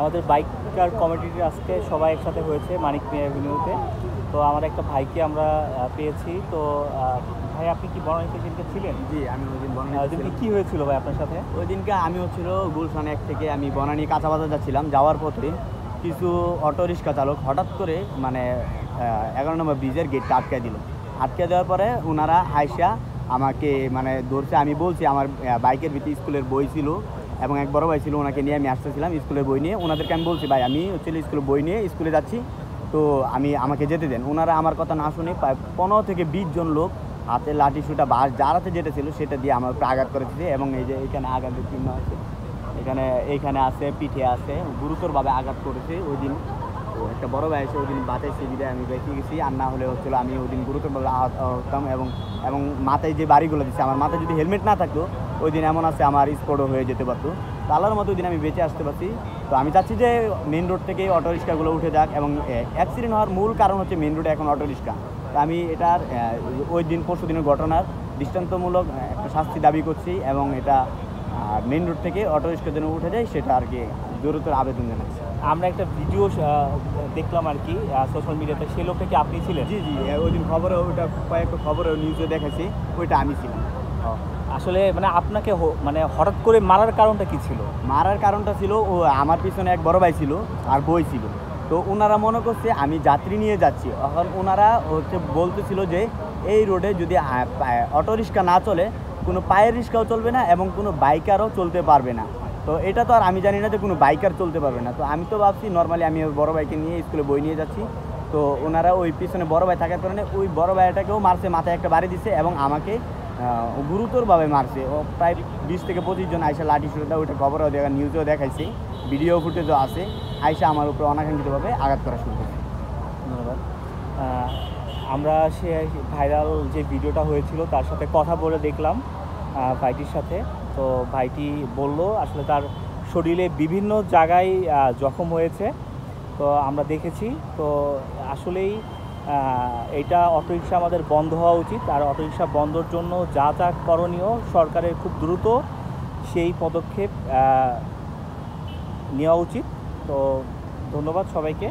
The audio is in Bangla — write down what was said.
আমাদের বাইকার কমিটির আজকে সবাই একসাথে হয়েছে মানিক মিয়া এভিনিউতে। তো আমার একটা ভাইকে আমরা পেয়েছি। তো ভাই, আপনি কি বনানীতে দিনকে ছিলেন? জি, আমি ওই দিন দিনকে কী হয়েছিল ভাই আপনার সাথে? ওই দিনকে আমি হচ্ছিল গুলশান 1 থেকে আমি বনানী কাঁচা বাজার যাচ্ছিলাম। যাওয়ার পথে কিছু অটো রিক্সা চালক হঠাৎ করে মানে 11 নম্বর ব্রিজের গেটটা আটকে দিল। আটকে দেওয়ার পরে ওনারা আইসা আমাকে মানে ধরছে। আমি বলছি আমার বাইকের ভিতরে স্কুলের বই ছিল এবং এক বড় ভাই ছিল, ওনাকে নিয়ে আমি আসতেছিলাম স্কুলের বই নিয়ে। ওনাদেরকে আমি বলছি, ভাই আমি হচ্ছে স্কুলের বই নিয়ে স্কুলে যাচ্ছি, তো আমাকে যেতে দেন। ওনারা আমার কথা না শুনে প্রায় 15 থেকে 20 জন লোক হাতে লাঠি সুটা বাস যারাতে যেটা ছিল সেটা দিয়ে আমার উপরে আঘাত করেছে। এবং এই যে এখানে আঘাতের চিহ্ন আছে, এইখানে আছে, পিঠে আছে, গুরুতরভাবে আঘাত করেছে। ওই দিন তো একটা বড় ভাই এসে ওই দিন বাঁচাইছে, বিদায় আমি বেঁচে গেছি। আর না হলে হচ্ছিল আমি ওই দিন গুরুতরভাবে আহত হতাম। এবং মাথায় যে বাড়িগুলো দিচ্ছে, আমার মাথায় যদি হেলমেট না থাকতো ওই দিন এমন আছে আমার স্পটও হয়ে যেতে পারতো। তো আল্লাহর মতো ওই দিন আমি বেঁচে আসতে পারছি। তো আমি চাচ্ছি যে মেন রোড থেকে অটো রিক্সাগুলো উঠে যাক। এবং অ্যাক্সিডেন্ট হওয়ার মূল কারণ হচ্ছে মেন রোডে এখন অটো রিক্সা। তো আমি এটার ওই দিন পরশু দিনের ঘটনার দৃষ্টান্তমূলক একটা শাস্তি দাবি করছি। এবং এটা মেন রোড থেকে অটো রিক্সা যেন উঠে যায় সেটা আর কি জোরতর আবেদন জানাচ্ছি। আমরা একটা ভিডিও দেখলাম আর কি সোশ্যাল মিডিয়াতে, সেই লোকটা কি আপনি ছিলেন? জি জি, ওই দিন খবরে ওইটা কয়েকটা খবরে নিউজে দেখাচ্ছি, ওইটা আমি ছিলাম। আসলে মানে আপনাকে মানে হঠাৎ করে মারার কারণটা কি ছিল? মারার কারণটা ছিল ও আমার পিছনে এক বড় ভাই ছিল আর বই ছিল। তো ওনারা মনে করছে আমি যাত্রী নিয়ে যাচ্ছি। এখন ওনারা হচ্ছে বলতেছিল যে এই রোডে যদি অটো রিক্সা না চলে, কোনো পায়ের রিক্সাও চলবে না এবং কোনো বাইকারও চলতে পারবে না। তো এটা তো আর আমি জানি না যে কোনো বাইকার চলতে পারবে না। তো আমি তো ভাবছি নর্মালি আমি ওই বড় ভাইকে নিয়ে স্কুলে বই নিয়ে যাচ্ছি। তো ওনারা ওই পিছনে বড় ভাই থাকার কারণে ওই বড় ভাইটাকেও মারছে, মাথায় একটা বাড়ি দিচ্ছে এবং আমাকে গুরুতরভাবে মারছে। ও প্রায় 20 থেকে 25 জন আইসা লাঠি শুরুটা ওইটা খবরেও দেখা, নিউজেও দেখাইছে, ভিডিও ফুটেজও আছে। আইসা আমার উপরে অনাকাঙ্ক্ষিতভাবে আঘাত করা শুরু করছে। ধন্যবাদ। আমরা সে ভাইরাল যে ভিডিওটা হয়েছিল তার সাথে কথা বলে দেখলাম ভাইটির সাথে। তো ভাইটি বলল আসলে তার শরীরে বিভিন্ন জায়গায় জখম হয়েছে। তো আমরা দেখেছি। তো আসলেই এটা অটোরিকশা আমাদের বন্ধ হওয়া উচিত। আর অটোরিকশা বন্ধর জন্য যা যা করণীয় সরকারের খুব দ্রুত সেই পদক্ষেপ নেওয়া উচিত। তো ধন্যবাদ সবাইকে।